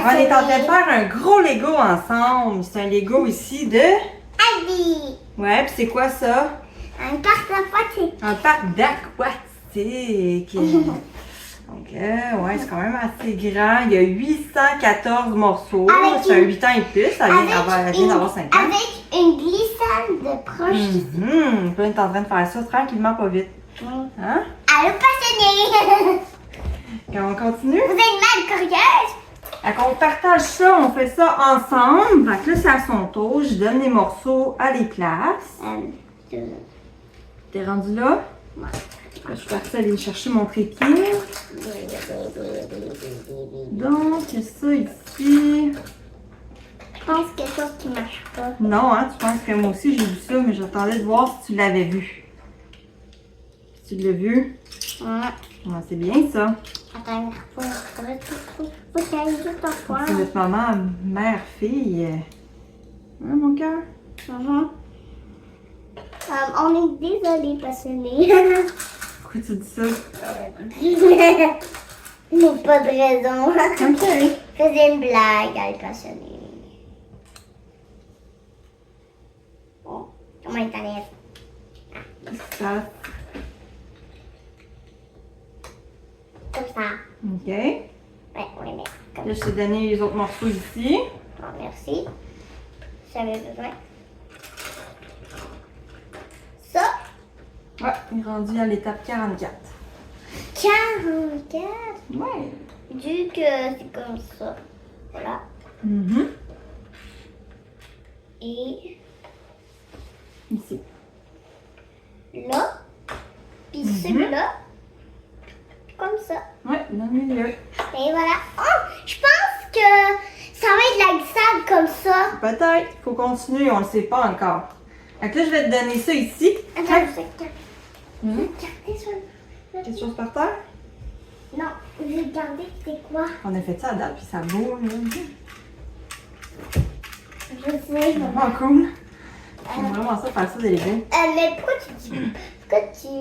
On est en train de faire un gros Lego ensemble. C'est un Lego ici de... Abby. Ouais, puis c'est quoi ça? Un parc aquatique. Un parc d'aquatique. Donc, ouais, c'est quand même assez grand. Il y a 814 morceaux. Avec C'est un une- 8 ans et plus. Elle vient d'avoir 5 ans. Avec une glissade de proche. Puis on est en train de faire ça tranquillement, pas vite. Hein? Allô, passionné. Quand on continue? Vous êtes mal curieuse? Fait qu'on partage ça, on fait ça ensemble. Fait que là, c'est à son tour. Je donne les morceaux à les places. T'es rendu là? Ouais. Là, je suis partie aller chercher mon trépied. Donc, c'est ça ici. Je pense quelque chose qui marche pas. Non, hein, tu penses que moi aussi j'ai vu ça, mais j'attendais de voir si tu l'avais vu. Tu l'as vu? Ouais. Ouais, c'est bien ça. Attends, faut qu'elle aille juste en fois. C'est notre maman, mère, fille. Hein, mon cœur? On est désolé, passionné. Pourquoi tu dis ça? Non, pas de raison. Ok. Faisais une blague, elle est passionnée. Bon, comment est ta lèvre? Ça. Comme ça. Ok. Ouais, on les met comme Là, je t'ai donné les autres morceaux ici. ça. Bon, merci. J'avais besoin. Ça, Ouais, il est rendu à l'étape 44. 44. Ouais. Vu que c'est comme ça. Voilà. Et Ici. là. Puis celui-là. Comme ça. Ouais, dans le milieu. Et voilà. Oh, je pense que ça va être la glissade comme ça. Peut-être. Faut continuer, on le sait pas encore. Fait que là, je vais te donner ça ici. Attends, je vais Mhm. regarder ça. Quelque chose par terre? Non, je vais regarder c'est quoi. On a fait ça à date, puis ça vaut. Je sais. C'est vraiment cool. J'aime vraiment ça, faire ça des Legos. Mais pourquoi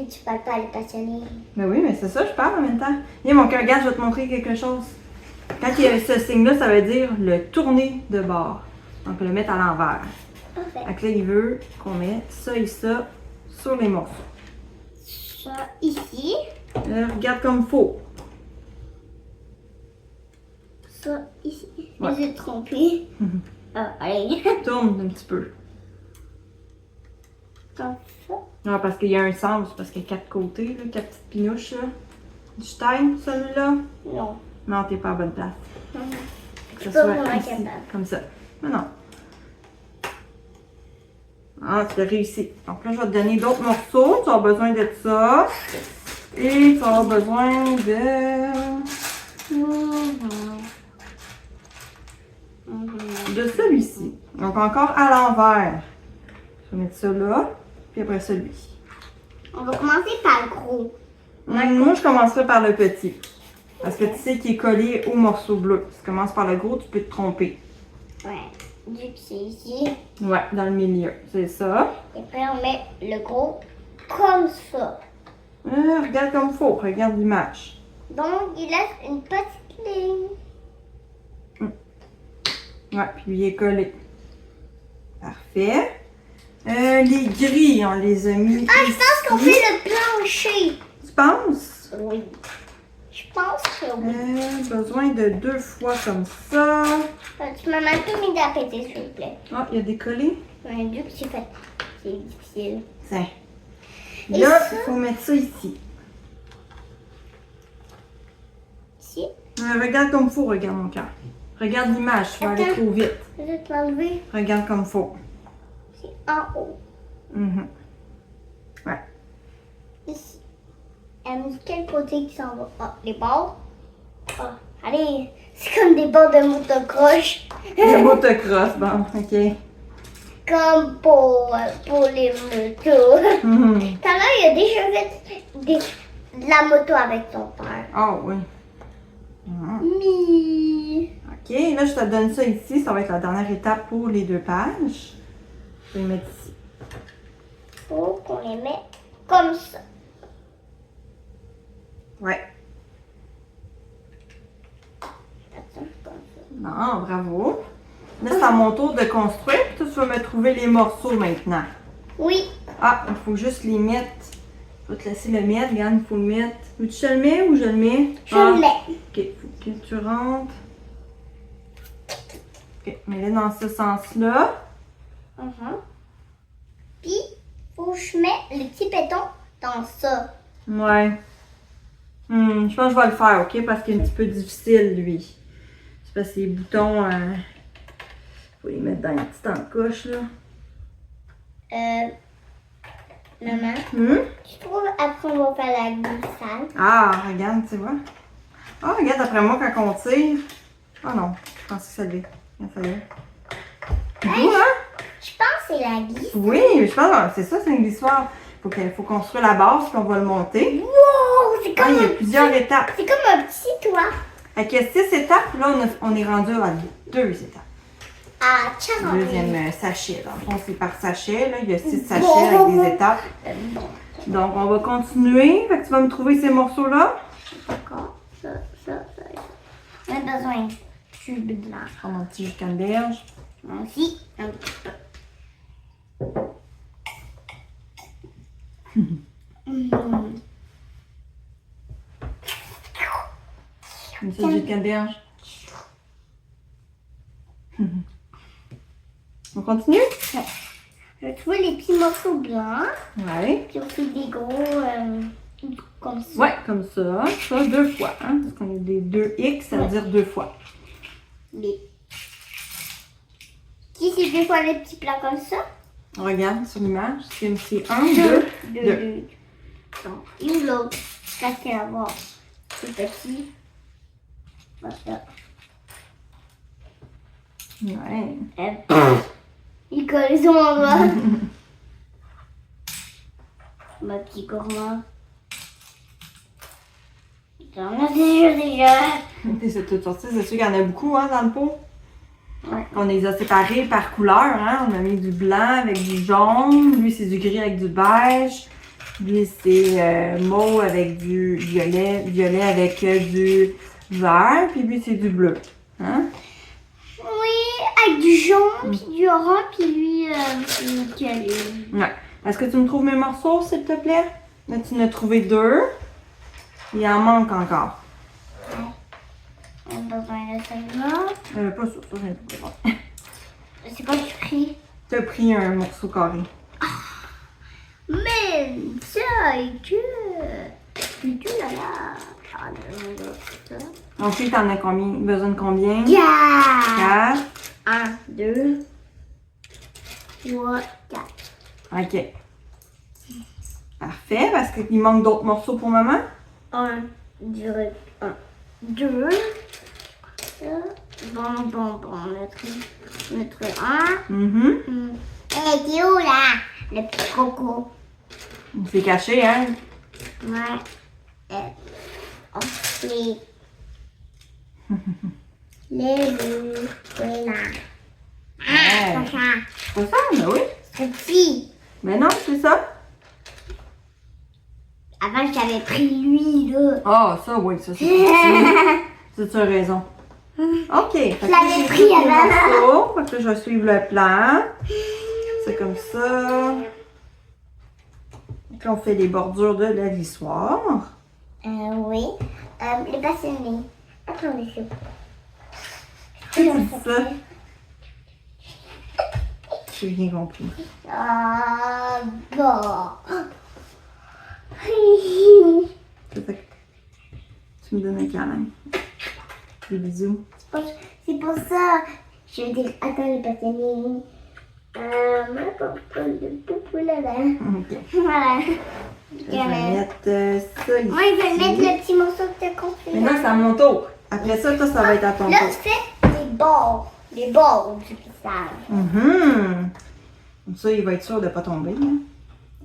tu parles pas à les passionnés? Ben oui, mais c'est ça, je parle en même temps. Viens, mon cœur, regarde, je vais te montrer quelque chose. Quand il y a ce signe-là, ça veut dire le tourner de bord. Donc, le mettre à l'envers. Parfait. Fait que là, il veut qu'on mette ça et ça sur les morceaux. Ça ici. Regarde comme il faut. Ça ici. Ouais. J'ai trompé. Ah, allez. Tourne un petit peu. Comme ça. Non, parce qu'il y a un sens, parce qu'il y a 4 côtés, là, 4 petites pinouches. Là. Du time, celui-là? Non. Non, t'es pas à bonne place. Que ce Pas soit vraiment ici, capable. comme ça. Mais non. Ah, tu l'as réussi. Donc là, je vais te donner d'autres morceaux. Tu as besoin de ça. Et tu as besoin de celui-ci. Donc encore à l'envers. Je vais mettre ça là. Puis après celui. On va commencer par le gros. Moi, je commencerai par le petit. Parce que tu sais qu'il est collé au morceau bleu. Si tu commences par le gros, tu peux te tromper. Ouais. Du que c'est ici. Ouais, dans le milieu. C'est ça. Et puis on met le gros comme ça. Regarde comme il faut. Regarde l'image. Donc il laisse une petite ligne. Ouais, puis il est collé. Parfait. Les gris, on les a mis. Ah, je pense qu'on ici. fait le plancher. Tu penses? Oui. Je pense que oui. Besoin de 2 fois comme ça. Tu m'as mal tout mis d'appétit, s'il vous plaît. Ah, il y a des collés. Ouais, vu que c'est difficile. Tiens. Et Là, ça? il faut mettre ça ici. Ici. Regarde comme il faut, regarde mon cœur. Regarde l'image, tu vas aller Attends. trop vite. Je vais te l'enlever. Regarde comme il faut. C'est en haut. Mhm. Ouais. Ici. Quel côté qui s'en va? Ah, les bords. Ah, allez. C'est comme des bords de motocroche. Le motocross, bon, ok. Comme pour les motos. Mhm. Tout à l'heure, il a déjà fait de la moto avec ton père. Ah oui. Mhm. Mi. Ok, là je te donne ça ici, ça va être la dernière étape pour les 2 pages. Je vais les mettre ici. Faut qu'on les mette comme ça. Ouais. Attends, comme ça. Non, bravo. Là, c'est à mon tour de construire. Puis toi, tu vas me trouver les morceaux maintenant. Oui. Ah, il faut juste les mettre. Je vais te laisser le mettre. Regarde, il faut le mettre. Veux-tu que je le mets ou je le mets? Je le mets. Ok, faut que tu rentres. Ok, mets-le dans ce sens-là. Puis, faut que je mette le petit péton dans ça. Ouais. Je pense que je vais le faire, ok? Parce qu'il est un petit peu difficile, lui. C'est parce que les boutons, faut les mettre dans une petite encoche, là. Maman, Hum? je trouve après on va faire la glissade. Ah, regarde, tu vois. Ah, regarde, après moi, quand on tire. Ah non, je pense que ça l'est. Regarde, ça l'est. C'est beau, hein? Je pense que c'est la glisse. Oui, je pense que c'est ça, c'est une glissoire. Faut construire la base, puis on va le monter. Wow, c'est Ah, comme il y a plusieurs étapes. C'est comme un petit toit. Avec 6 étapes, là, on est rendu à 2 étapes. Ah, tiens. Deuxième sachet. Dans le fond, c'est par sachet. Là. Il y a 6 sachets avec des étapes. Donc, on va continuer. Fait que tu vas me trouver ces morceaux-là. D'accord. Ça. On a besoin de tube blanc. Je prends mon petit jus de canneberge. Moi aussi, un petit peu. Un petit jus de canneberge. On continue? Je trouve les petits morceaux blancs. Ouais. Puis aussi des gros comme ça. Ouais, comme ça. Ça, 2 fois. Hein? Parce qu'on a des 2X, ça veut dire 2 fois. Les... Qui c'est 2 fois les petits plats comme ça? Regarde sur l'image. C'est 1, 2, 2. Donc, une l'autre. Ça c'est à voir. C'est petit. Voilà. Ouais. Il colle sur mon doigt. Ma petite gourmand. J'en ai déjà. C'est tout sorti. C'est sûr qu'il y en a beaucoup hein, dans le pot. Ouais. On les a séparés par couleur. Hein? On a mis du blanc avec du jaune. Lui, c'est du gris avec du beige. Lui, c'est mauve avec du violet. Violet avec du vert. Puis lui, c'est du bleu. Hein? Oui, avec du jaune, puis du orange, puis lui, nickel. Ouais. Est-ce que tu me trouves mes morceaux, s'il te plaît? Là, tu en as trouvé 2. Il en manque encore. On a besoin de celle-là. Pas ça, ça, j'ai trouvé pas. C'est quoi du prix? T'as pris un morceau carré. Mais ça, et que... là là. Ah, ça. Ensuite, t'en as combien? Besoin de combien? 4. 4. 1, 2, 3, 4. OK. Parfait, parce qu'il manque d'autres morceaux pour maman. 1, 2, 2. Bon, mettre 1. Hé, t'es où là? Le petit coco. C'est caché, hein? Ouais. Ensuite. Les deux. Là. Ouais. C'est ça. C'est ça, mais oui. C'est petit. Mais non, c'est ça. Avant, j'avais pris lui, là. Ah, ça, oui, ça, c'est petit. Ça, tu as raison. OK. Fait que là, l'avais j'ai pris tous les avant. morceaux. Fait que là, je vais suivre le plan. C'est comme ça. Donc là, on fait les bordures de la glissoire. Oui. Les bâtonnets. Attendez, c'est quoi? C'est ça. J'ai rien compris. Ah, bon. C'est ça que tu me donnes un câlin. Des bisous. C'est pour ça. Je vais dire, attends les bâtonnets. Ma popole de poupou là là. OK. Voilà. Je vais mettre ça ici. Moi, je vais mettre le petit morceau que tu as construit. Maintenant, c'est à mon tour. Après ça, toi, ça va être à ton Là, tour. tu fais les bords du plissage. Comme ça, il va être sûr de ne pas tomber. Hein.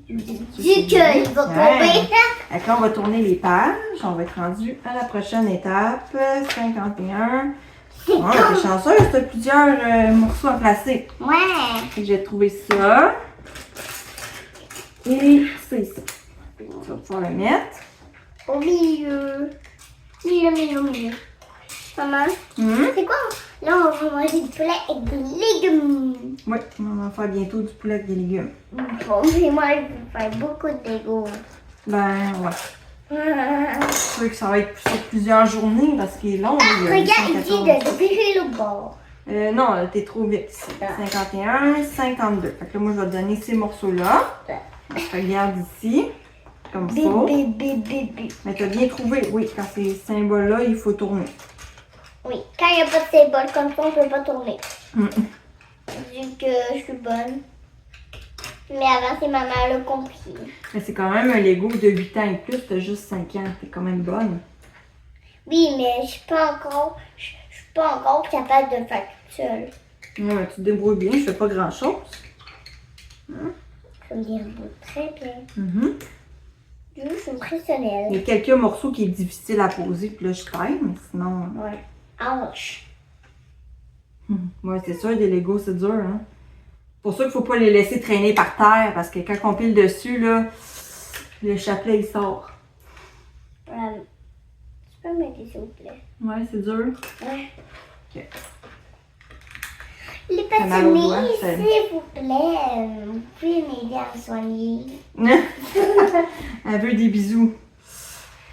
Dis qu'il va tomber. Et là, on va tourner les pages. On va être rendu à la prochaine étape. 51. Oh, t'es chanceuse, t'as plusieurs morceaux à placer. Ouais. Fait que j'ai trouvé ça. Et c'est ça. Tu vas pouvoir le mettre. Au milieu. Milieu. Maman, Hum? c'est quoi? Là, on va manger du poulet avec des légumes. Oui, on va faire bientôt du poulet avec des légumes. Bon, mais moi, je vais faire beaucoup de Lego. Ben, ouais. C'est sûr que ça va être sur plusieurs journées parce qu'il est long. Ah, il y a regarde, il dit 114. de virer le bord. Non, là, t'es trop vite ici. Ah. 51, 52. Fait que là, moi, je vais te donner ces morceaux-là. Regarde ici. Comme ça. Bébé. Mais t'as bien trouvé. Oui, quand ces symboles-là, il faut tourner. Oui, quand il n'y a pas de symbole comme ça, on ne peut pas tourner. Hum. Vu que je suis bonne. Mais avant, c'est maman l'a compris. Mais c'est quand même un Lego de 8 ans et plus. T'as juste 5 ans. T'es quand même bonne. Oui, mais je suis pas encore capable de le faire toute seule. Ouais, mais tu te débrouilles bien. Je fais pas grand-chose. Je me débrouille très bien. Mhm. Je suis impressionnelle. Il y a quelques morceaux qui est difficile à poser. Puis là, je t'aide. Mais sinon... Ouais. Ouch. Ouais, c'est sûr, des Legos, c'est dur, hein. Pour ça qu'il faut pas les laisser traîner par terre, parce que quand on pile dessus, là, le chapelet, il sort. Tu peux m'aider, s'il vous plaît? Ouais, c'est dur. Ouais. Ok. Les fait mal aux doigts, patinets, ça. s'il vous plaît, vous pouvez m'aider à me soigner. Elle veut des bisous.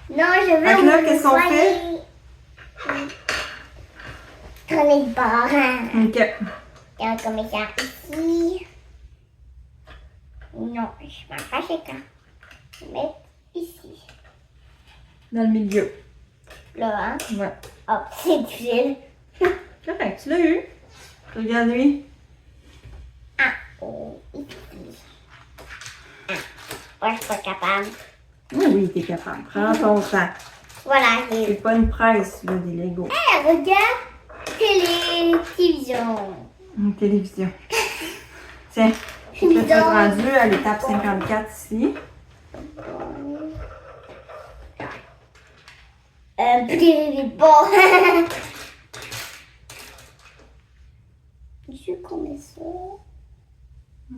Non, je veux Fait que là, me qu'est-ce qu'on soigner. Prenez le bord. OK. Il y a un commissaire ici. Non, je vais pas fâcher quand. Je vais mettre ici. Dans le milieu. Là, hein. Ouais. Hop, c'est difficile. Correct, tu l'as eu. Regarde lui. Ah, oh, ici. Ah, moi, je suis pas capable. Oui, oui, t'es capable. Prends ton temps. Voilà, C'est j'ai... pas une presse, là, des Legos. Hey, regarde, télévision. Une télévision. Tiens, je vais te rendu à l'étape 54 ici. Bon. Je connais ça.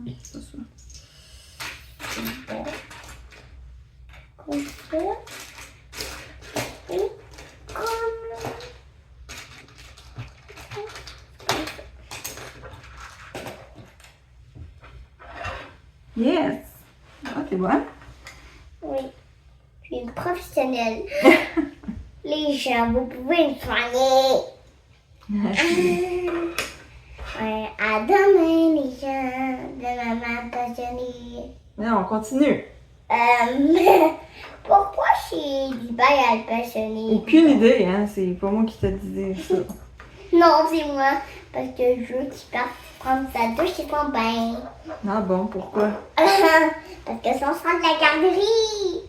C'est pas ça. Bon. Comme ça. Et comme... Yes! Ah, t'es bonne? Oui. Je suis une professionnelle. Les gens, vous pouvez me soigner. Ouais, à demain, les gens de maman passionnée. Non, on continue. Pourquoi chez Dubaï à le passionné? Aucune idée, hein? C'est pas moi qui te disais ça. Non, c'est moi. Parce que je veux qu'il parte prendre sa douche et son bain. Ah bon, pourquoi? Parce que son sera de la garderie.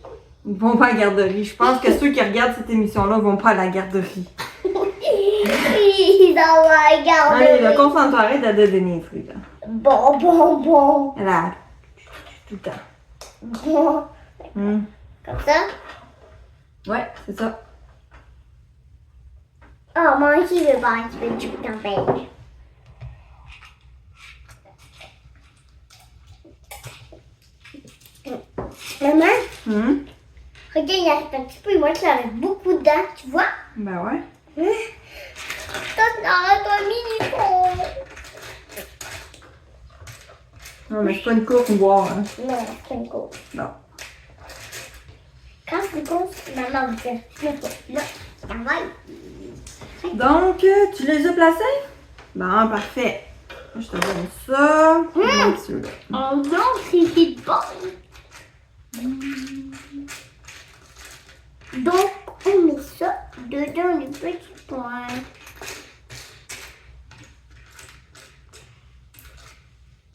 Ils vont pas à la garderie. Je pense que ceux qui regardent cette émission-là vont pas à la garderie. Ils ont la garderie. Allez, là, concentre-toi, arrête de donner les fruits, là. Bon. Là, tout le temps. Bon. Hum. Comme ça. Ouais, c'est ça. Oh, moi aussi, je veux boire un petit peu de jus dans le bain. Maman, Hum. regarde, il reste un petit peu. Moi, tu avec beaucoup de dents, tu vois? Ben ouais. Toi, t'arrêtes un mini-fond. Non, mais c'est pas une coupe boire, hein. Non, c'est une coupe. Non. Quand c'est une coupe, maman vous dit, là, ça va. Donc, tu les as placés? Bon, parfait. Moi, je te donne ça. Donc, ceux-là. Oh non, c'est vite bon. Donc, on met ça dedans les petits points.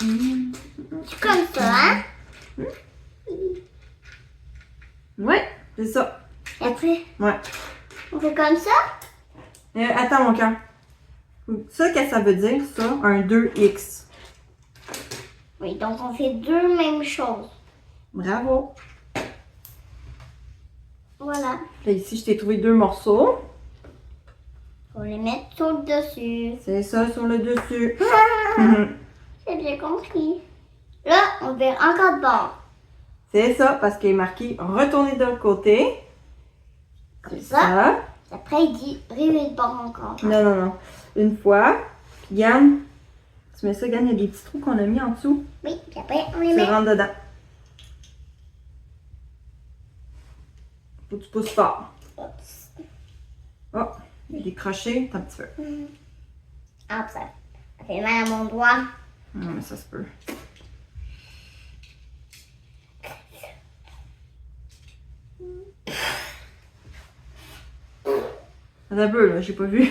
C'est comme ça, hein? Ouais, c'est ça. Et après, Ouais. on fait comme ça? Attends, mon cœur. Ça, qu'est-ce que ça veut dire, ça? Un 2X. Oui, donc on fait deux mêmes choses. Bravo. Voilà. Là, ici, je t'ai trouvé 2 morceaux. Faut les mettre sur le dessus. C'est ça, sur le dessus. J'ai bien compris. Là, on fait encore de bord. C'est ça, parce qu'il est marqué « Retourner de l'autre côté ». Comme C'est ça. ça. Après, il dit rivet de bord encore. Non, non, non. Une fois. Puis, Yann, tu mets ça, Yann, il y a des petits trous qu'on a mis en dessous. Oui, puis après, on les Tu met. rentres dedans. Faut que tu pousses fort. Oups. Oh, il y a des crochets. Attends un petit peu. Ah, ça fait mal à mon doigt. Non, mais ça se peut. Attends un peu, là, j'ai pas vu.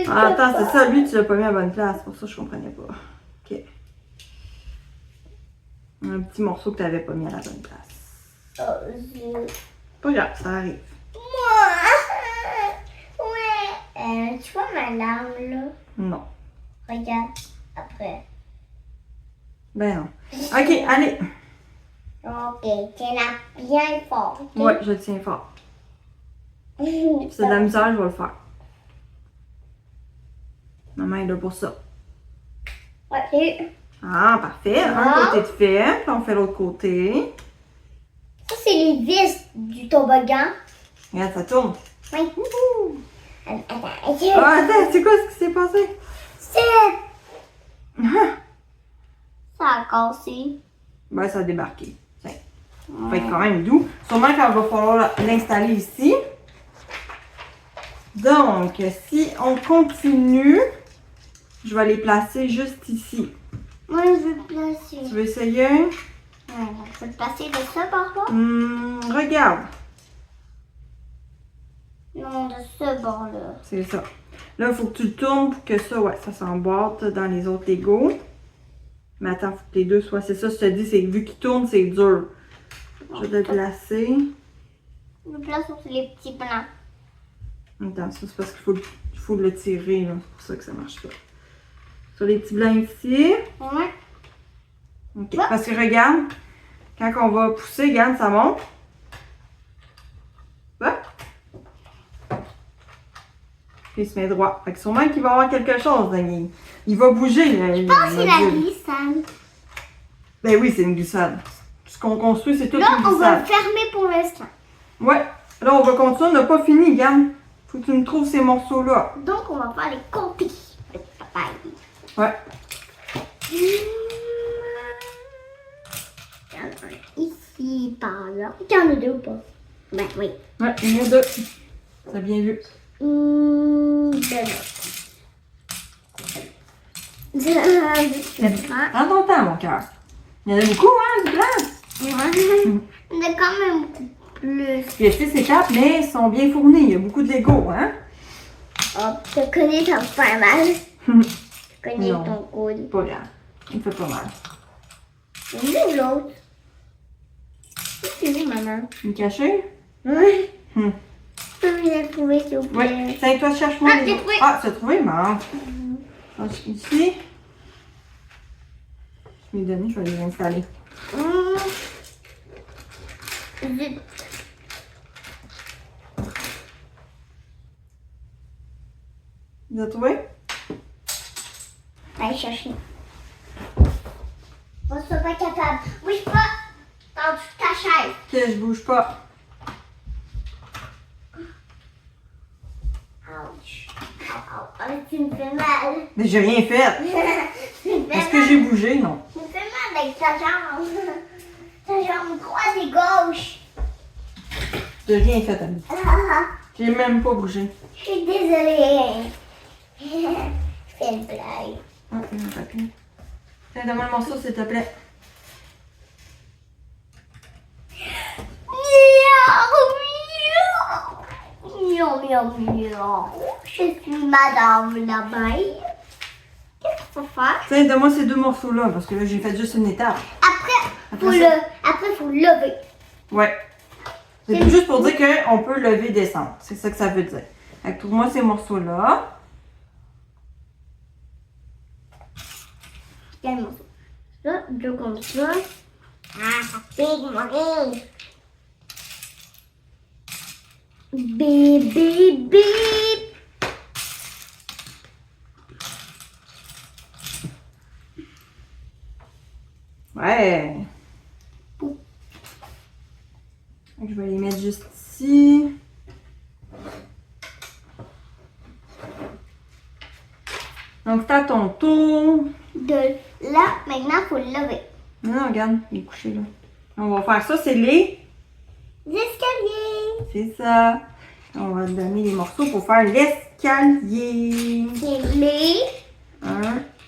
Ah, attends, c'est ça, lui, tu l'as pas mis à la bonne place. C'est pour ça que je comprenais pas. Ok. Un petit morceau que t'avais pas mis à la bonne place. Oh, zut. Pas grave, ça arrive. Ouais. Tu vois ma larme là? Non. Regarde. Après. Ben non. Ok, allez. Ok, tiens-la bien fort. ok? Ouais, je tiens fort. C'est de la misère, je vais le faire. Maman est là pour ça. Ouais, j'ai eu. Ah, parfait. Un Ah. côté de fait, puis on fait l'autre côté. Ça, c'est les vis du toboggan. Regarde, ça tourne. Oui. Attends, Ah, attends, c'est quoi ce qui s'est passé? ça a cassé. Ben, ça a débarqué. Tiens. Fait que quand même doux. Sûrement qu'il va falloir l'installer ici. Donc, si on continue, je vais les placer juste ici. Moi, je veux placer. Tu veux essayer? Ouais, je veux le placer de ça par là. Regarde. Non, de ce bord-là. C'est ça. Là, il faut que tu le tournes pour que ça, ouais, ça s'emboîte dans les autres Legos. Mais attends, il faut que les deux soient. C'est ça, je te dis, c'est vu qu'il tourne, c'est dur. Je vais le placer. Je le place sur les petits blancs. Attends, ça c'est parce qu'il faut le tirer, là. C'est pour ça que ça marche pas. Sur les petits blancs ici. Ouais. OK. Parce que regarde, quand on va pousser, regarde, ça monte. Hop. Puis il se met droit. Fait que sûrement qu'il va y avoir quelque chose, Daniel. Il va bouger, là. Je pense que c'est la glissade. Ben oui, c'est une glissade. Ce qu'on construit, c'est toute Là, une on va glissade. le fermer pour l'instant. Ouais. Là, on va continuer. On n'a pas fini, regarde. Faut que tu me trouves ces morceaux-là. Donc, on va faire les copies de papaye. Ouais. Ici, par là. Il y en a deux ou pas? Ben oui. Ouais, il y en a deux. T'as bien vu. Prends ton temps, mon cœur. Il y en a beaucoup, hein, du blanc. Il y en a quand même plus. Il y a 6 étapes, mais ils sont bien fournis. Il y a beaucoup de Lego, hein. Oh, tu connais ton pas mal. Tu connais Non. ton code. Pas grave. Il me fait pas mal. Où l'autre? Où maman? Une cachée? Oui. Hum. Je peux me la trouver, s'il vous plaît. Oui. Tiens, toi, cherche-moi Ah, les j'ai autres. trouvé. Ah, tu as trouvé, maman. Ici. Je vais les donner, je vais les installer. Zut. Tu as trouvé? Allez chercher. On ne soit pas capable. Bouge pas dans toute ta chaise. Ok, je bouge pas. Ouch. Oh, tu me fais mal. Mais j'ai rien fait. Tu me fais Est-ce que mal. j'ai bougé? Non. Tu me fais mal avec ta jambe. Ta jambe droite et gauche. J'ai rien fait, Annie. Ah, J'ai même pas bougé. je suis désolée. Je fais une blague. Ah, il y a un papier. Tiens, donne-moi le morceau, s'il te plaît. Miaou, miaou, miaou. Je suis Madame l'abeille. Qu'est-ce qu'il faut faire? Tiens, donne-moi ces deux morceaux-là, parce que là, j'ai fait juste une étape. Après, faut lever. Ouais. C'est juste pour dire qu'on peut lever et descendre. C'est ça que ça veut dire. Fait que trouve-moi ces morceaux-là. Quel morceau? Ça, deux comme ça. Ah, ça pique, Maurice. Bip, bip, bip. Ouais. Donc, je vais les mettre juste ici. Donc, c'est à ton tour. De là, maintenant, il faut le lever. Non, regarde, il est couché là. On va faire ça, c'est les... L'escalier. C'est ça. On va te donner les morceaux pour faire l'escalier. C'est les 1,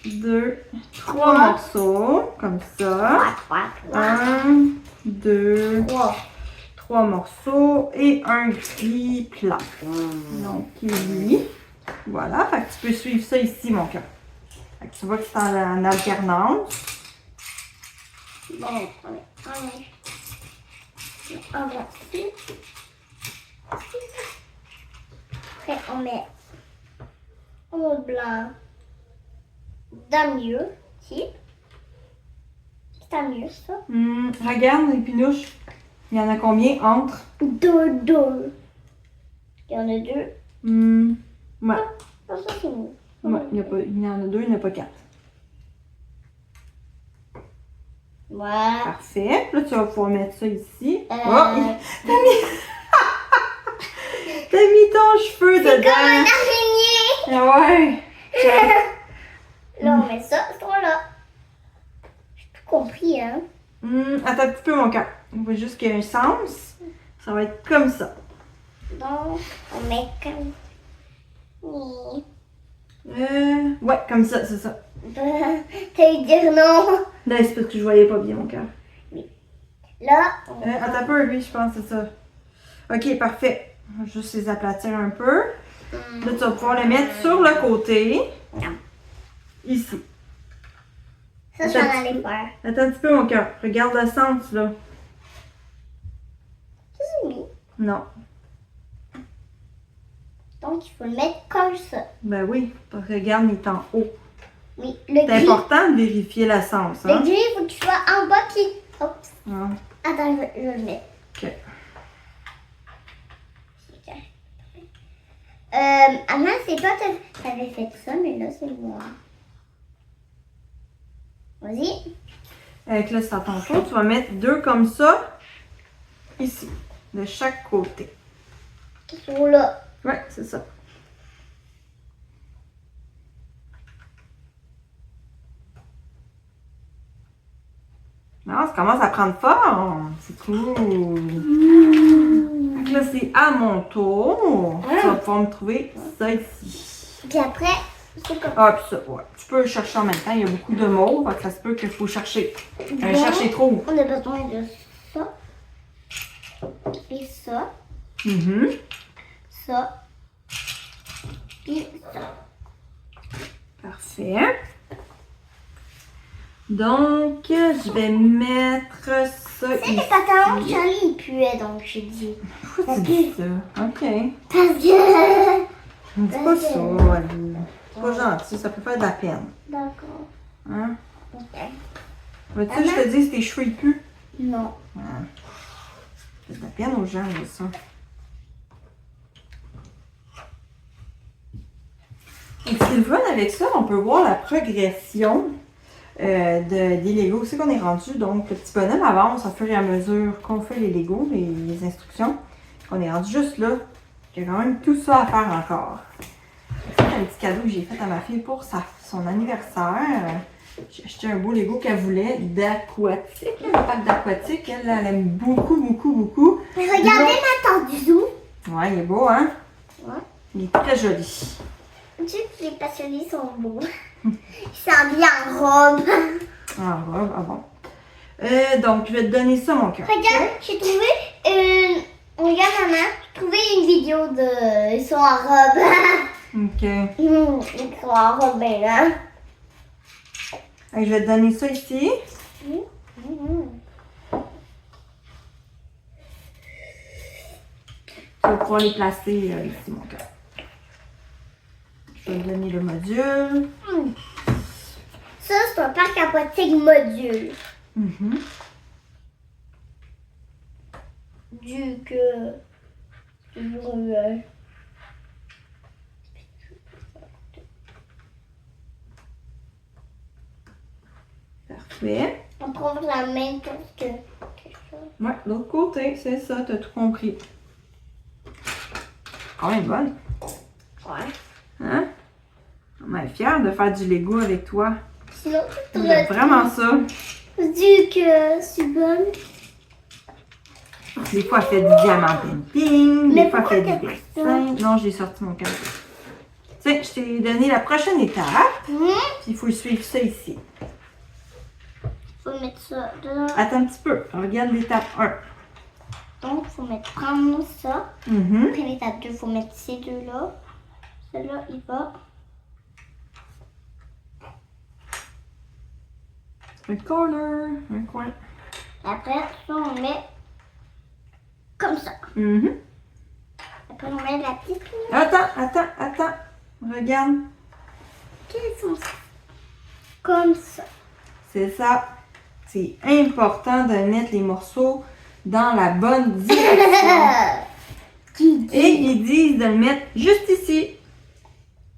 2, 3 morceaux, comme ça. 1, 2, 3 morceaux et un gris plat. Donc, lui. Voilà, fait que tu peux suivre ça ici, mon cœur. Fait que tu vois que c'est en alternance. Bon, on va ici. Après, on met le blanc dans le milieu, ici. C'est en milieu, ça. Regarde les pinouches. Il y en a combien entre? Deux. Il y en a deux. Ouais. Ça, c'est mieux. Ouais, il y en a deux, il n'y en a pas 4. Voilà. Parfait. Là, tu vas pouvoir mettre ça ici. Oh, t'as mis ton cheveu C'est dedans. comme un araignée. Ah ouais. Là, on met ça là. J'ai tout compris, hein. Attends un petit peu, mon cœur. On voit juste qu'il y a un sens. Ça va être comme ça. Donc, on met comme... Ouais, comme ça, c'est ça. T'as eu dire non. Là, c'est parce que je voyais pas bien, mon cœur. Là, Attends un peu, lui, je pense que c'est ça. Ok, parfait. On va juste les aplatir un peu. Là, tu vas pouvoir les mettre sur le côté. Non. Ici. Ça, j'en allais faire. Attends un petit peu, mon cœur. Regarde le sens, là. C'est mis. Non. Donc, il faut le mettre comme ça. Ben oui, parce que regarde, il est en haut. Oui, le C'est gris. important de vérifier le sens, Le hein? gris, il faut qu'il soit en bas puis... Oups. Ah, Attends, je vais le mettre. ok. Anna, c'est toi qui avais fait ça, mais là, c'est moi. Vas-y. Avec là, c'est à ton tour. Tu vas mettre 2 comme ça, ici, de chaque côté. Sur là. Ouais, c'est ça. Non, ça commence à prendre forme. C'est cool. Fait que là, c'est à mon tour. Tu vas pouvoir me trouver ça ici. Puis après, c'est comme Ah, puis ça, ouais. Tu peux chercher en même temps. Il y a beaucoup de mots. Fait que ça se peut qu'il faut chercher. Chercher trop. On a besoin de ça. Et ça. Ça. Et ça. Parfait. Donc, je vais mettre ça C'est ici. les pantalons que Charlie il puait, donc j'ai dit. Pourquoi tu dis ça? Ok. Parce que... Dis pas ça, Ali. C'est pas gentil, ça peut faire de la peine. D'accord. Hein? Ok. Veux-tu que je te dise tes cheveux ils puent? Non. Ouais. Ça fait de la peine aux gens, là, ça. Et ce qui est le fun avec ça, on peut voir la progression des Legos. Où c'est qu'on est rendu? Donc, le petit bonhomme avance au fur et à mesure qu'on fait les Legos, les instructions. On est rendu juste là. Il y a quand même tout ça à faire encore. C'est un petit cadeau que j'ai fait à ma fille pour son anniversaire. J'ai acheté un beau Lego qu'elle voulait d'aquatique. Le pack d'aquatique, elle aime beaucoup, beaucoup, beaucoup. Mais regardez ma tante du zoo. Ouais, il est beau, hein? Ouais. Il est très joli. Tu sais que les passionnés sont beaux. Ils sont bien en robe. Ah, ouais, ah bon. Donc, je vais te donner ça, mon cœur. Regarde, j'ai trouvé une... Regarde, maman, j'ai trouvé une vidéo de... Ils sont en robe. Ok. Ils sont en robe, ben là. Je vais te donner ça ici. Tu vas pouvoir les placer ici, mon cœur. Je vais te donner le module. Ça, c'est un parc aquatique module. Du que... Toujours Parfait. on prend la même chose que... Ouais, de l'autre côté, c'est ça, t'as tout compris. Quand même bonne. Ouais. Hein? On est fiers de faire du Lego avec toi. Sinon, tu J'aime vraiment ça. dis que c'est bonne. Des fois, elle fait du diamant painting. Mais Des fois, pourquoi elle fait t'as du pris ça? dessin. Non, j'ai sorti mon cadeau. Tiens, je t'ai donné la prochaine étape. Puis il faut suivre ça ici. Faut mettre ça dedans. Attends un petit peu. Regarde l'étape 1. Donc, faut prendre ça. Mhm. Après l'étape 2, faut mettre ces deux-là. Celui-là, il va. Un corner, un coin. Après, ça, on met comme ça. Mhm. Après, on met la petite ligne. Attends. Regarde. Quels sont ça? Comme ça. C'est ça. C'est important de mettre les morceaux dans la bonne direction. Qui Et ils disent de le mettre juste ici.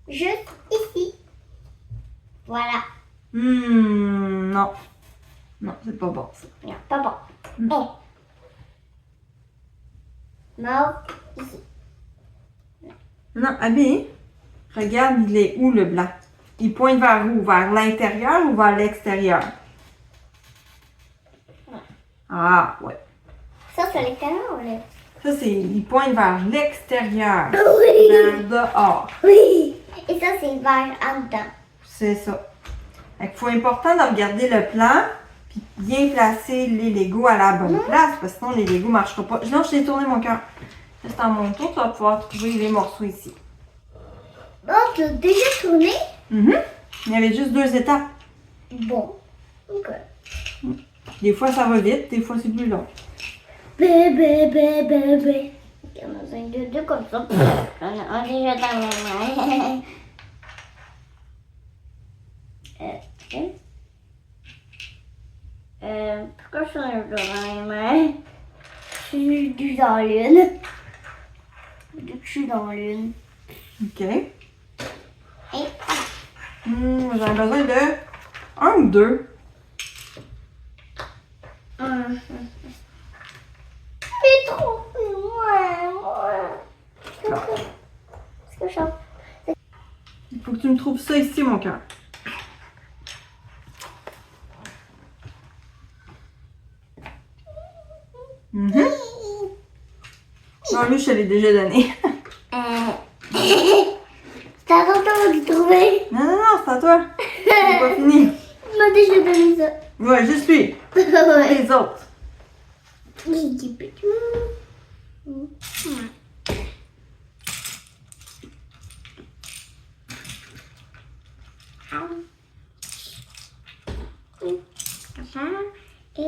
Juste ici. Voilà. Non. Non, c'est pas bon ça. Non, pas bon. Mauve, ici. Non, Abby, regarde, il est où le blanc? Il pointe vers où? Vers l'intérieur ou vers l'extérieur? Ah, ouais. Ça, c'est l'extérieur ou l'extérieur? Ça, c'est. Il pointe vers l'extérieur. Oui. Vers dehors. Oui. Et ça, c'est vert en dedans. C'est ça. Il faut important de regarder le plan puis bien placer les Legos à la bonne place parce que sinon les Legos ne marcheront pas. Non, je t'ai tourné mon cœur. C'est à mon tour, tu vas pouvoir trouver les morceaux ici. Bon, tu as déjà tourné? Il y avait juste 2 étapes. Bon. Ok. Des fois ça va vite, des fois c'est plus long. Bébé. Ok, on a deux comme ça. On a déjà dans les mains. Pourquoi je suis dans les mains? Je suis dans l'une. Je suis dans l'une. OK. Et J'en ai besoin de 1 ou 2. C'est trop. Ouais. Est-ce que je chante? Il faut que tu me trouves ça ici, mon cœur. Non, lui, je te l'ai déjà donné. C'est à ton tour de trouver. Non, c'est à toi. C'est pas fini. Tu m'as déjà donné ça. Ouais, juste lui. Ouais. Les autres. Et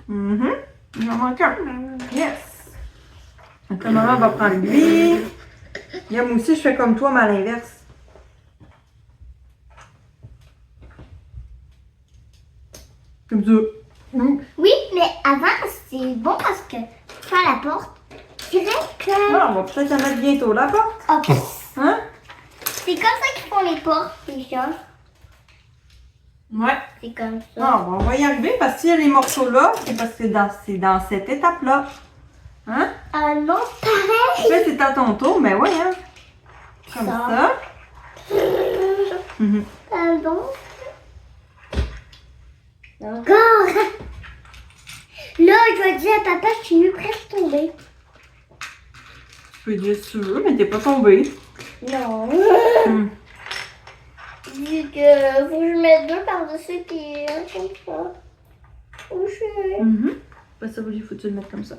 Il en manque un. Yes. Donc, maman va prendre lui. Et moi aussi, je fais comme toi, mais à l'inverse. Comme ça. oui, mais avant, c'est bon parce que tu fais la porte. C'est vrai que. Non, on va peut-être la mettre bientôt, la porte. Oh, Hein? c'est comme ça qu'ils font les portes, les gens. Ouais. C'est comme ça. Non, on va y arriver parce qu'il y a les morceaux là, c'est parce que c'est dans cette étape-là. Hein? Ah non, pareil. Là, c'est à ton tour, mais ouais, hein? Comme ça. Pardon. Encore. Là, je vais dire à papa, je suis presque tombée. Tu peux dire si tu veux, mais t'es pas tombé. Non. Vu que faut que je mette deux par-dessus puis un comme ça. Pas ça, il faut que tu le mettes comme ça.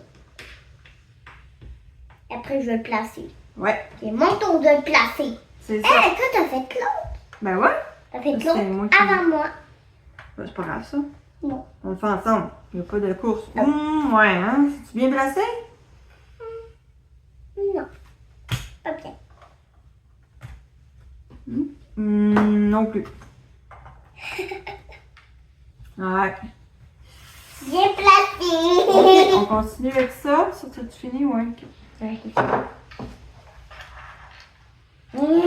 Après, je vais le placer. Ouais, C'est mon tour de le placer. c'est Hé, ça. toi, t'as fait l'autre. Ben ouais. T'as fait Ça, c'est moi l'autre qui- avant moi. Ben, c'est pas grave ça. Non. On le fait ensemble. Il n'y a pas de course. Ouais, hein? C'est bien placé? Non. Pas bien. Non plus. Ouais. Bien placé. Ok, on continue avec ça. Ça, tu fini? Ouais. On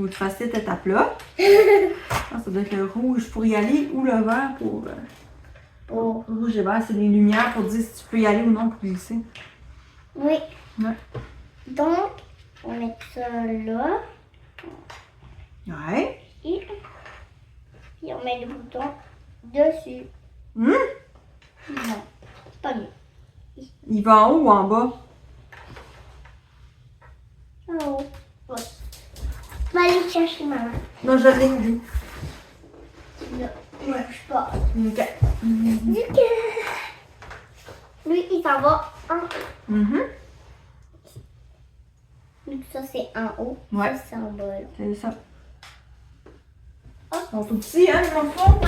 va te faire cette étape-là. Ah, ça doit être le rouge pour y aller ou le vert pour pour... Rouge et vert, c'est les lumières pour dire si tu peux y aller ou non pour glisser. Oui. Ouais. Donc, on met ça là. Ouais. Et puis on met le bouton dessus. Hum? Non, pas mieux. Il va en haut ou en bas? Oh, ouais. Va aller chercher maman. Non, je l'ai vu. Là, ouais, je sais pas. Ok. Du que... Lui, il s'en va en haut. Mhm. Donc ça, c'est en haut. Ouais. Ça, c'est en bas. Là. C'est ça. Hop. Ils sont tout petits, hein, les morceaux?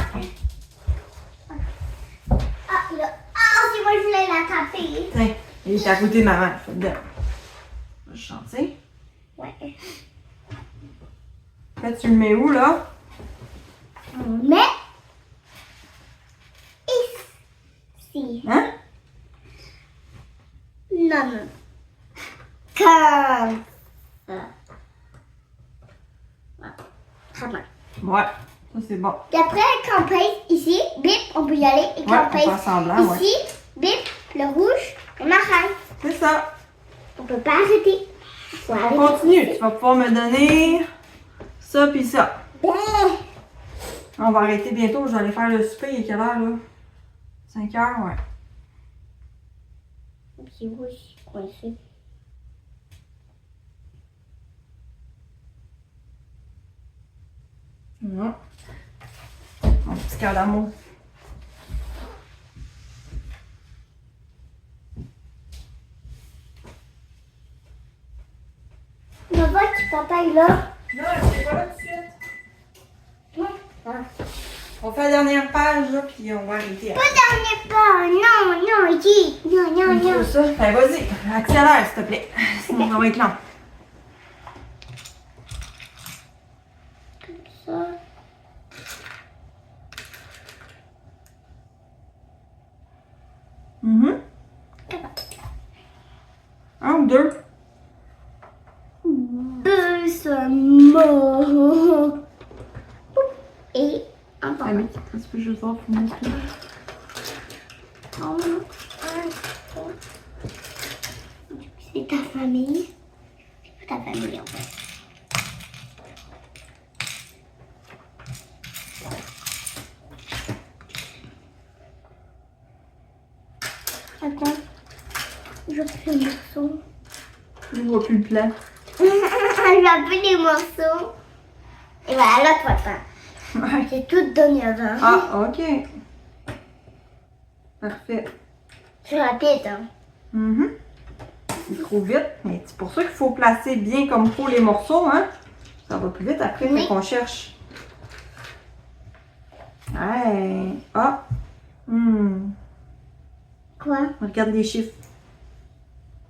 Ah, là. Ah, si moi, je voulais la taper. Tiens, il est à côté de maman. Fait bien. Je vais chanter. Ouais. Là, tu le mets où, là? On met ici. Hein? Non, non. Comme ça. Voilà. Très bien. Ouais. Ça, c'est bon. Et après, quand on pèse ici, bip, on peut y aller. Et quand Ouais, on on pèse fait semblant, ouais. ici, bip, le rouge, on arrête. C'est ça. On peut pas arrêter. Faut On arrêter. continue. Tu vas pouvoir me donner ça puis ça. Ben, On va arrêter bientôt. Je vais aller faire le souper. Il est quelle heure, là? 5 heures, ouais. c'est rouge, coincé. Non. Mon petit cœur d'amour. On voit que papa est là. Non, c'est pas là tout de suite. Ah. On fait la dernière page, là, puis on va arrêter. Pas dernier pas. Non, non, ici. Non, non, Tu non. veux ça? Ben, vas-y. Accélère, s'il te plaît. Sinon, ça va être lent. Comme ça. Mhm. Un ou deux? Deux seulement. Et un Ah oui, ça se peut juste voir pour moi. C'est ta famille. C'est ta famille en fait. Attends. Je vois plus les morceaux. Je vois plus le plan. Je vois plus les morceaux. Et voilà, l'autre papa. Ouais. C'est tout donné avant. Ah, ok. Parfait. C'est rapide, hein. Mhm. C'est trop vite. Mais c'est pour ça qu'il faut placer bien comme il faut les morceaux, hein. Ça va plus vite après Oui. qu'on cherche. Ouais. Ah. Hmm. Quoi? Regarde les chiffres.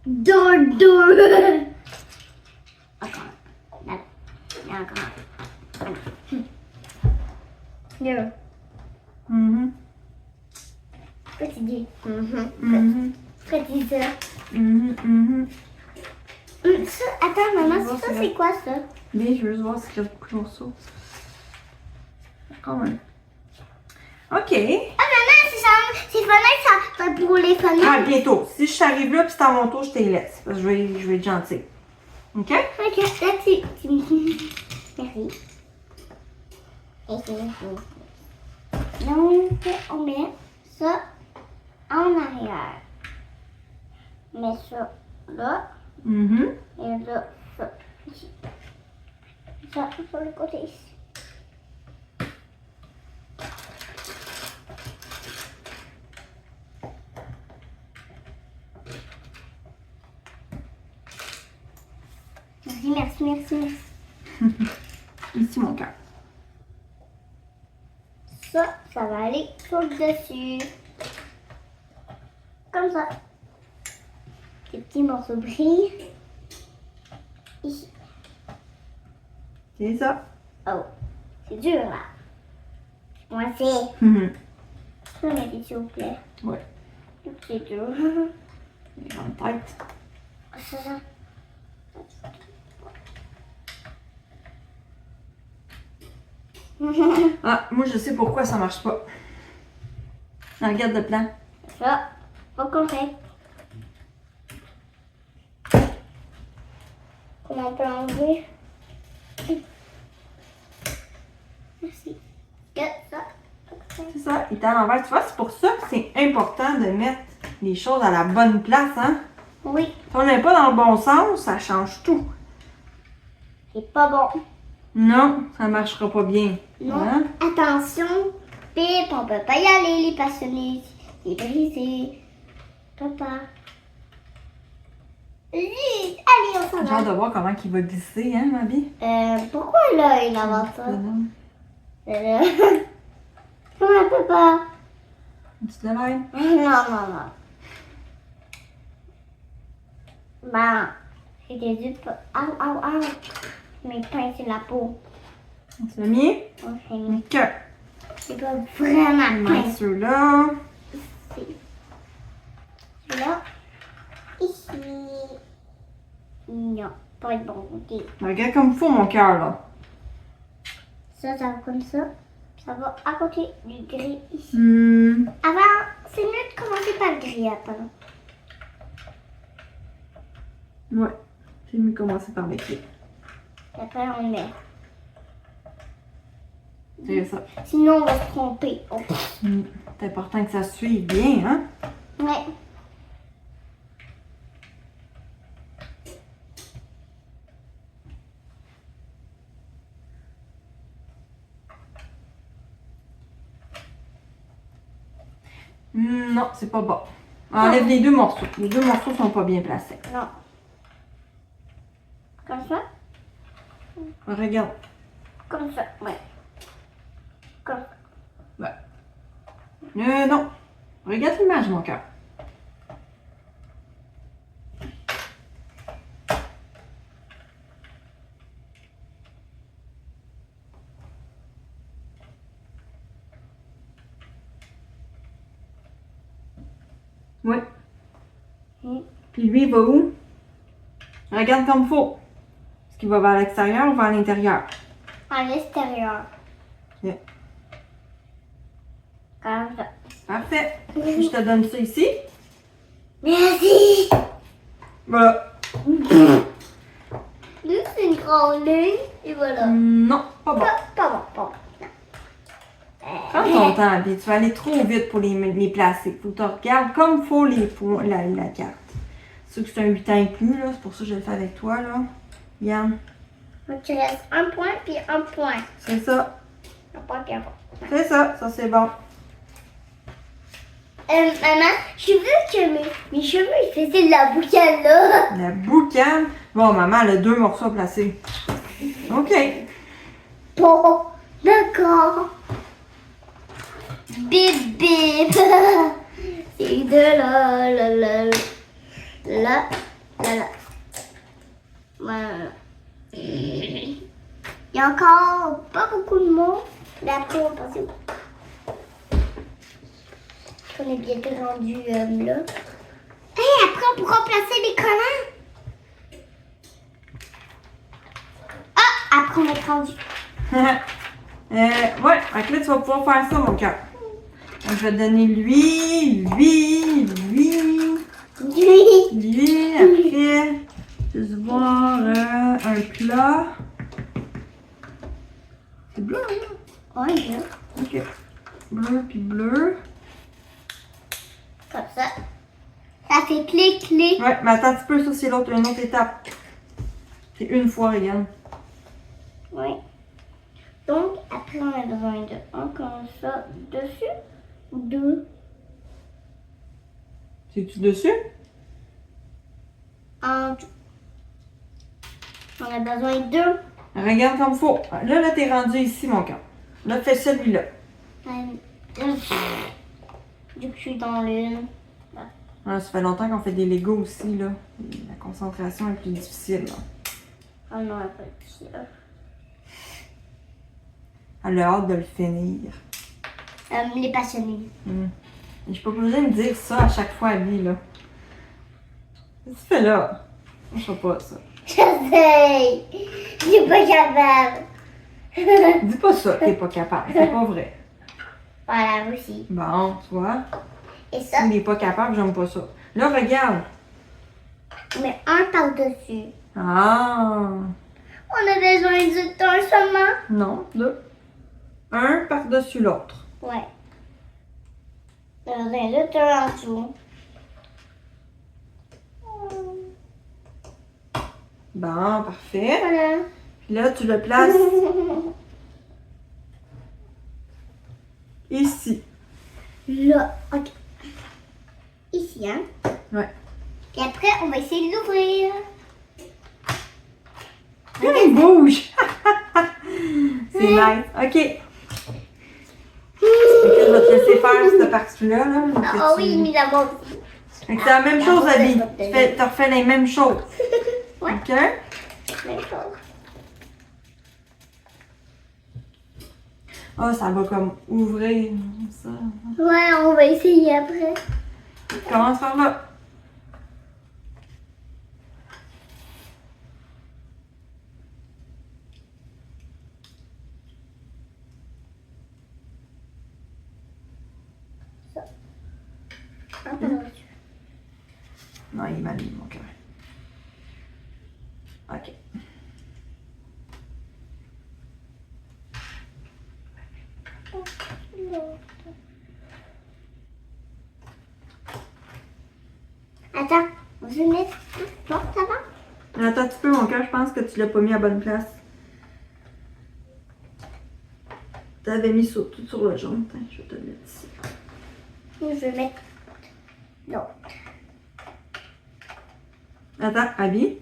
Deux, deux. Encore. Là. Et encore. Deux. Mhm. Petit dit. Mhm. Petit ça. Mhm. Mhm. Ça, attends, maman, Je vois, ça, c'est c'est quoi ça? Mais je veux juste voir s'il y a beaucoup de morceaux. Quand même. Ok. Ah, maman, c'est fenêtre, ça, c'est pour les Ah, fenêtres. bientôt. Si je t'arrive là puis c'est à mon tour, je te laisse. Parce que je vais être gentille. Ok? Ok, là, tu me dis. Merci. Et c'est merci. Donc, on met ça en arrière. On met ça là. Mhm. Et là, ça ici. Ça sur le côté ici. Merci, merci, merci. Ici, mon cœur. Ça va aller sur le dessus. Comme ça. Les petits morceaux brillent. Ici. C'est ça. Oh, c'est dur là. Moi c'est. Mhm. Je peux mettre s'il vous plaît. Ouais. C'est dur. Les grandes têtes. Ça. Ah, moi, je sais pourquoi ça marche pas. Regarde le plan. Ça, au complet. Comment on peut l'enlever? Merci. Ça. C'est ça, il est à l'envers. Tu vois, c'est pour ça que c'est important de mettre les choses à la bonne place, hein? Oui, Si on n'est pas dans le bon sens, ça change tout. c'est pas bon. Non, ça marchera pas bien. Non, Hein? attention, Pip, on peut pas y aller, les passionnés. C'est brisé. Papa. Vite, allez, on s'en J'ai hâte va. de voir comment il va glisser, hein, Mabi? Pourquoi là, il invente ça? Comment papa? Tu te lèves? Non. Ben, c'était du... Au. Mes pains, c'est la peau. Tu l'as mis? Ok. OK. C'est pas vraiment pain. Mets ceux-là. Là, ici. Non, pas de bon côté. Regarde comme il faut, mon cœur, là. Ça va comme ça. Ça va à côté du gris ici. Hmm. Avant, c'est mieux de commencer par le gris après. Ouais. J'ai mieux commencer par les pieds. Et après, on le met. C'est ça. Sinon, on va se tromper. Oh. C'est important que ça suive bien, hein? Ouais. Non, c'est pas bon. Enlève les deux morceaux. Les deux morceaux sont pas bien placés. Non. Comme ça? Regarde. Comme ça, ouais. Comme ça. Non. Regarde l'image, mon cœur. Oui. Puis lui, il va où? Regarde comme il faut. Est-ce qu'il va vers l'extérieur ou vers l'intérieur? À l'extérieur. Ok. Comme ça. Parfait. Je te donne ça ici. Merci! Voilà. Lui, c'est une grande ligne. Et voilà. Non, pas bon. Pas bon. Prends ton temps, puis tu vas aller trop vite pour les placer. Faut que tu regardes comme il faut les points, la carte. C'est sûr que c'est un 8 ans et plus, là. C'est pour ça que je le fais avec toi, là. Regarde. Donc, il reste un point puis un point. C'est ça. Un point puis un point. C'est ça. Ça, c'est bon. Maman, j'ai vu que mes cheveux, ils faisaient de la boucane là. La boucane. Bon, maman, elle a 2 morceaux à placer. OK. Bon, d'accord. Bip bip. C'est de là. Voilà. Il y a encore pas beaucoup de mots. Mais après, on passe où? On est bientôt rendu là. Et après, on pourra placer les collants. Ah, après, on va être rendu. Ouais, fait que là, tu vas pouvoir faire ça, mon cœur. Donc, je vais te donner lui. Après, juste voir un plat. C'est bleu, hein? Ouais, bien. OK. Bleu puis bleu. Comme ça. Ça fait clic. Ouais, mais attends un petit peu, ça, c'est une autre étape. C'est une fois, regarde. Oui. Donc, après, on a besoin de un comme ça dessus ou deux. C'est-tu dessus? Un. On a besoin de deux. Regarde comme faut. Là, t'es rendu ici, mon cœur. Là, fais celui-là. Du coup, je suis dans l'une. Ah, ça fait longtemps qu'on fait des Legos aussi, là. La concentration est plus difficile, là. Ah non, elle peut être ça. Elle a hâte de le finir. Les passionnés. Je suis pas obligée de me dire ça à chaque fois à lui, là. Qu'est-ce que tu fais là? Je sais pas ça. J'essaye. Je suis pas capable. Dis pas ça, t'es pas capable. C'est pas vrai. Voilà, aussi. Bon, tu vois. Et ça, S'il n'est pas capable, j'aime pas ça. Là, regarde. on met un par-dessus. Ah! On a besoin d'un seulement. Non, deux. Un par-dessus l'autre. Ouais. On a besoin d'un en dessous. Bon, parfait. Voilà. Puis là, tu le places ici. Là, ok. Ici, hein. Ouais. Et après, on va essayer de l'ouvrir. Il bouge! C'est nice. OK. Ok, je vais te laisser faire cette partie-là. Là, donc Ah tu- oui, évidemment. Fait que c'est la même chose, Abby. Tu refais les mêmes choses. Ouais. OK? Même chose. Oh, ça va comme ouvrir. Ça. Ouais, on va essayer après. Commence par là. Un par-dessus. Non, il est mal mis, mon cœur. OK. Attends, on va se mettre. Non, ça va? Attends un petit peu, mon cœur, je pense que tu l'as pas mis à bonne place. Tu avais mis tout sur le jaune. Attends, je vais te le mettre ici. Je vais mettre. Non. Attends, Abby.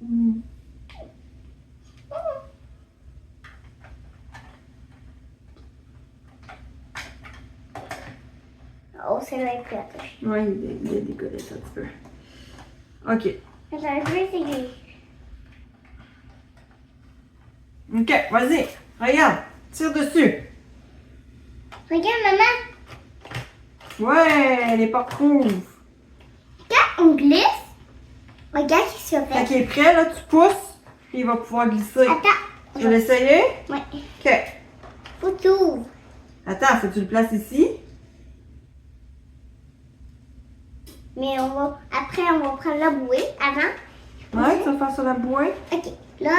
Hmm. Oh, c'est là que attaché. Ouais, il est décollé un petit peu. OK. Attends, je vais essayer. OK, vas-y. Regarde. Tire dessus. Regarde, maman. Ouais, les portes rouvrent. Quand on glisse, regarde ce qui se Quand fait. il est prêt, là, tu pousses, puis il va pouvoir glisser. Attends. Tu veux l'essayer? Ouais. OK. Faut que tu ouvres. Attends, faut que tu le places ici. Mais après, on va prendre la bouée avant. Ouais, tu vas faire sur la bouée. Ok. Là,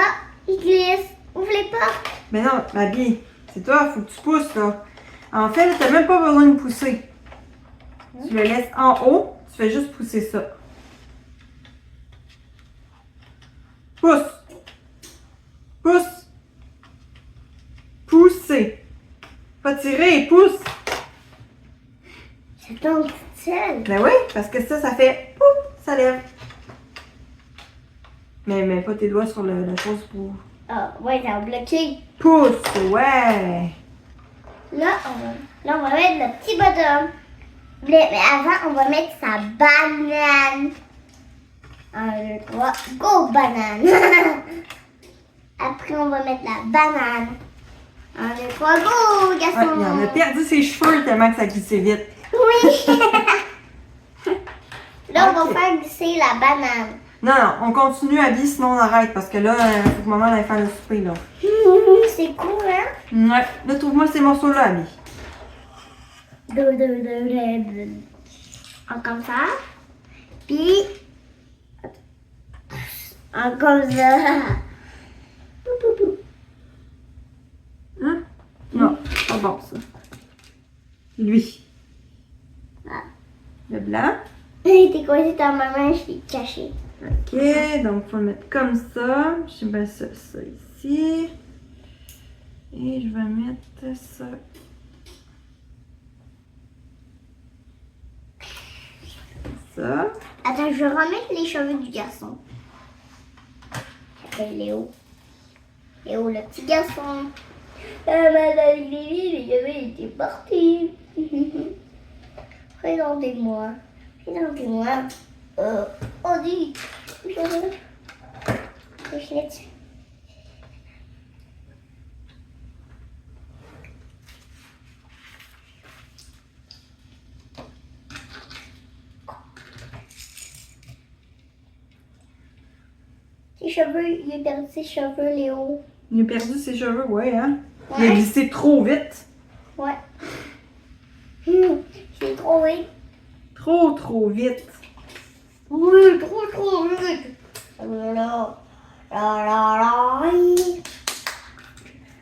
il glisse. Ouvre les portes. Mais non, Abby, c'est toi, faut que tu pousses, là. En fait, t'as même pas besoin de pousser. Tu le laisses en haut, tu fais juste pousser ça. Pousse. Pousse. Pousser. Pas tirer, pousse. C'est donc toute seule. Ben oui, parce que ça fait pouf, ça lève. Mais mets pas tes doigts sur la chose pour. Ah, ouais, ça a bloqué. Pousse, ouais. Là, on va mettre le petit bonhomme. Mais avant, on va mettre sa banane. 1, 2, 3, go banane. Après, on va mettre la banane. 1, 2, 3, go Ouais, garçon. il en a perdu ses cheveux tellement que ça glissait vite. Oui. Là, on Ok. va faire glisser la banane. Non, non, on continue à vie, sinon on arrête parce que là, il faut que maman aille faire le souper, là. C'est cool, hein? Ouais, là, trouve-moi ces morceaux-là, Abby. Comme ça. Puis, comme ça. Hein? Non, pas bon, ça. Lui. Ah. Le blanc. T'es coincé dans ma main, je l'ai caché. Ok, donc faut le mettre comme ça. Je vais mettre ça ici. Et je vais mettre ça. Ça. Attends, je vais remettre les cheveux du garçon. Il s'appelle Léo. Léo, le petit garçon. Il était parti. Regardez-moi. Regardez-moi. Oh, dis. Je l'ai tué. ses cheveux. Il a perdu ses cheveux, Léo. Il a perdu ses cheveux, ouais, hein? Il a Ouais. glissé trop vite. Ouais. C'est trop vite. Trop vite. Oui, trop vite. La.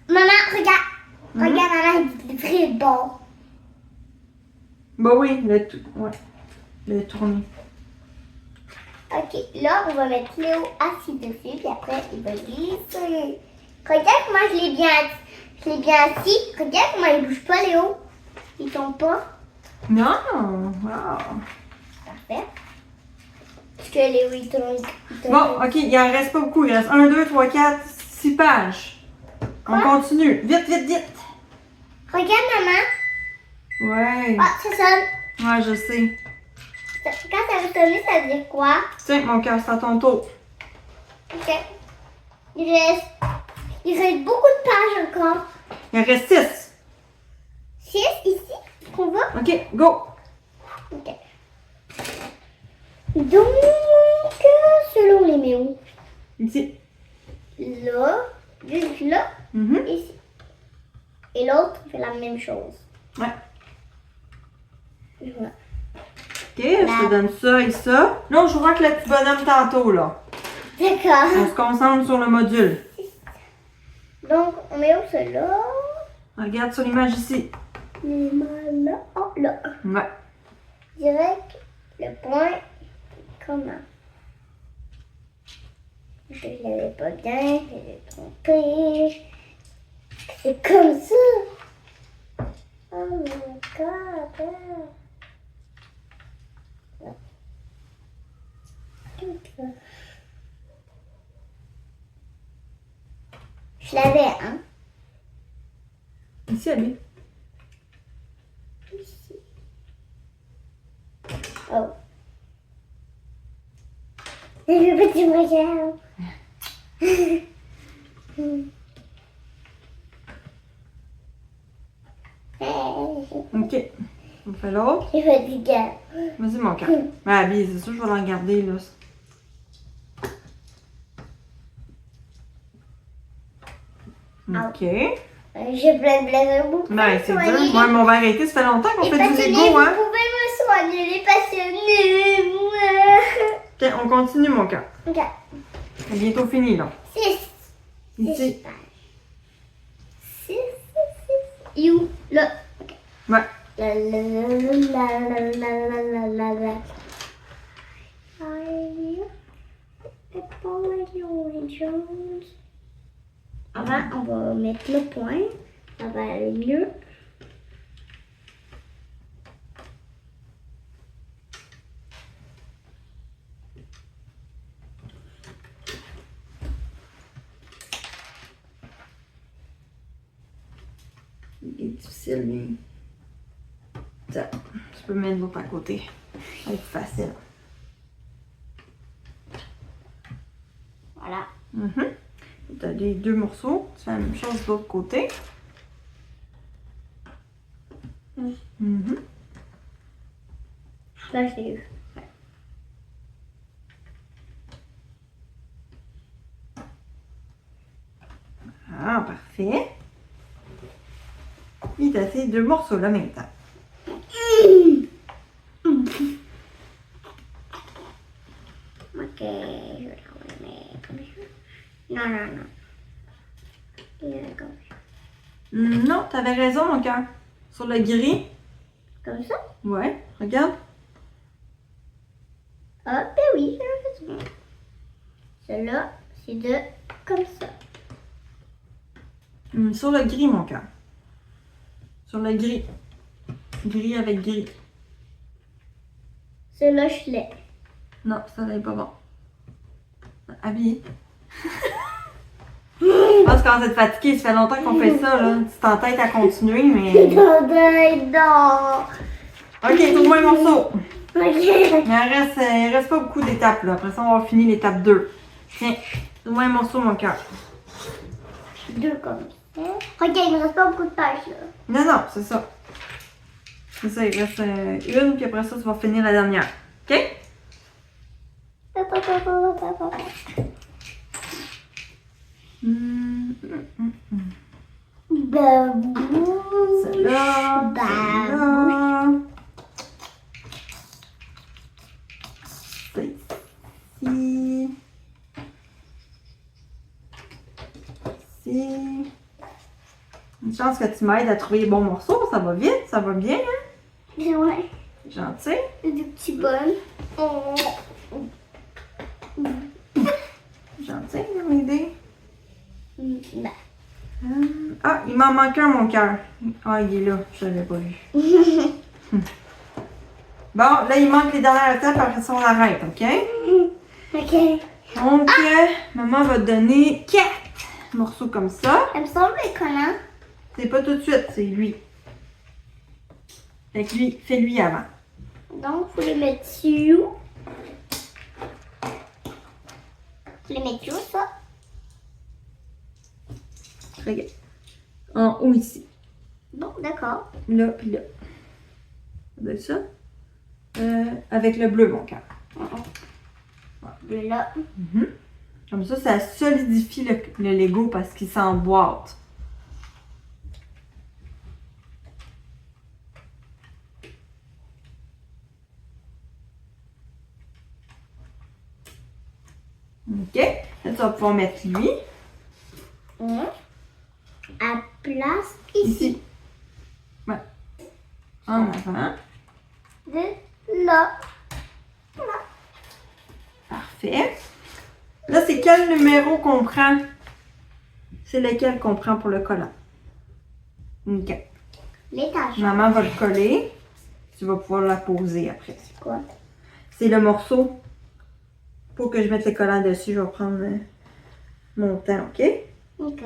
Maman, regarde. Regarde, maman, il est très bon. Bah oui, le tourner. Ok, là, on va mettre Léo assis dessus, puis après, il va glisser. Regarde comment je l'ai bien assis. Regarde comment il bouge pas, Léo. Il tombe pas. Non! Wow! Parfait. Parce que Léo, il tourne. Bon, ok, il en reste pas beaucoup. Il reste 1, 2, 3, 4, 6 pages. On Quoi? continue. Vite! Regarde, maman. Ouais. Ah, ça sonne. Ouais, je sais. Quand ça va sonner, ça veut dire quoi? Tiens, mon cœur, c'est à ton tour. Ok. Il reste beaucoup de pages encore. Il en reste 6. 6 ici, qu'on voit. Ok, go! Ok. Donc, selon les méos, Ici. là, juste là, Mhm. ici. Et l'autre fait la même chose. Ouais. Voilà. Ok, je te donne ça et ça. Là, on jouera avec le petit bonhomme tantôt, là. D'accord. On se concentre sur le module. Donc, on met où ça là? Regarde sur l'image ici. Les mains là. Oh, là. Ouais. Direct, le point, comment? Je l'avais pas bien, je l'ai trompé. C'est comme ça. Oh my god. Je l'avais, hein? Ici, Ali. Ici. Oh. Et le petit regard. Ok. On fait l'autre. Je suis fatiguée. Vas-y, mon cœur. Ouais, Abby, c'est sûr, je vais la regarder, là. Ok. J'ai plein de blagues. Vous pouvez Ben, me c'est soigner. dur. Moi, mon verre a été, ça fait longtemps qu'on Les fait du passionnés, Lego, hein. vous pouvez me soigner, les passionnés. Ok, on continue, mon cœur. Ok. C'est bientôt fini, là. 6. Ici. 6. You. Là. Ok. Ouais. La la la la la la la la la la. Jones. Avant, on va mettre le point. Ça va aller mieux. Il est difficile, lui. Tiens, tu peux mettre l'autre à côté. Ça va être facile. Voilà. Tu as les deux morceaux. Tu fais la même chose de l'autre côté. Là, j'ai eu. Ah, parfait. Et tu as ces deux morceaux là maintenant. Ok, je vais la mettre comme ça. Non, non, non. Comme ça. Non, t'avais raison, mon cœur. Sur le gris. Comme ça? Ouais, regarde. Ah, ben oui, j'ai raison. Celui-là, c'est de comme ça. Sur le gris, mon cœur. Sur le gris. Gris avec gris. Celui-là, je l'ai. Non, ça n'est pas bon. Habillé. Je pense qu'on s'est fatigué, ça fait longtemps qu'on fait ça, là. Tu t'entêtes à continuer, mais. Non. Ok, trouve-moi un morceau. Ok. Il reste pas beaucoup d'étapes, là. Après ça, on va finir l'étape 2. Tiens, trouve-moi un morceau, mon cœur. Deux comme ça. Regarde, il ne reste pas beaucoup de pages, là. Non, non, c'est ça. C'est ça, il reste une, puis après ça, tu vas finir la dernière. Ok? Babou. Celle-là. Babou. Ça ici. Ici. Une chance que tu m'aides à trouver les bons morceaux. Ça va vite, ça va bien, hein? Ouais. Gentil. Des petits bonnes. Oh. Gentil, de m'aider. Ben. Ah, il m'en manque un, mon cœur. Ah, il est là. Je l'avais pas vu. Bon, là, il manque les dernières étapes. Après ça, on arrête, OK? Ok. Donc, maman va te donner 4 morceaux comme ça. Elle me semble collant. C'est pas tout de suite, c'est lui. Fait que lui, fais-lui avant. Donc, faut les mettre dessus. Faut les mettre où, ça? Regarde. En haut ici. Bon, d'accord. Là, puis là. Ça doit être ça. Avec le bleu, mon cœur. Là. Comme ça solidifie le Lego parce qu'il s'emboîte. OK. Là, tu vas pouvoir mettre lui. À place ici. Ici. Ouais. En avant. De là. Parfait. Là, c'est quel numéro qu'on prend? C'est lequel qu'on prend pour le collant? OK. L'étage. Maman va le coller. Tu vas pouvoir la poser après. C'est quoi? C'est le morceau. Pour que je mette le collant dessus, je vais prendre mon temps, OK? Ok.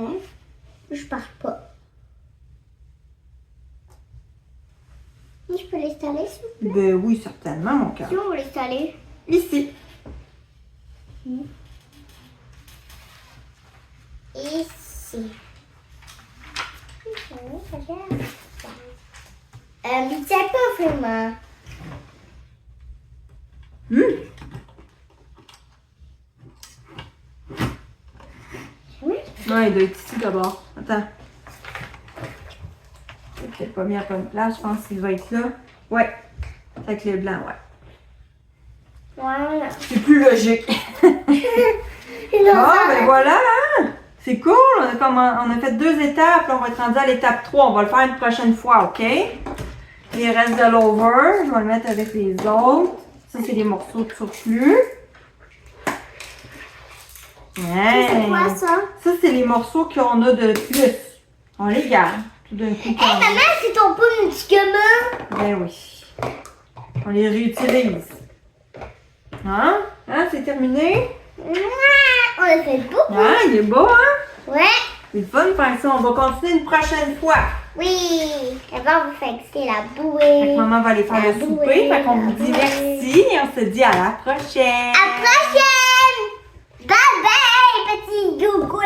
Je pars pas. Je peux l'installer, s'il vous plaît? Ben oui, certainement, mon cœur. Si on veut l'installer. Ici. Ici. Il tient pas vraiment. Ouais, il doit être ici d'abord. Attends. Il est peut-être pas mis à bonne place. Je pense qu'il va être là. Ouais. Avec le blanc, ouais. Voilà. C'est plus logique. Ah, ben voilà, hein? C'est cool. On a fait 2 étapes. Là, on va être rendu à l'étape 3. On va le faire une prochaine fois, OK? Il reste de l'over. Je vais le mettre avec les autres. Ça, c'est des morceaux de surplus. C'est quoi ça? Ça, c'est les morceaux qu'on a de plus. On les garde. Tout d'un coup. Hé, maman, c'est ton peu médicament. Ben oui. On les réutilise. Hein? Hein, c'est terminé? On a fait beaucoup. Ah, il est beau, hein? Ouais. C'est le fun de faire ça. On va continuer une prochaine fois. Oui. D'abord, vous faites la Fait bouée. que maman va aller faire le souper. Fait qu'on vous dit merci et on se dit à la prochaine. À la prochaine. Bye bye, petit gougou.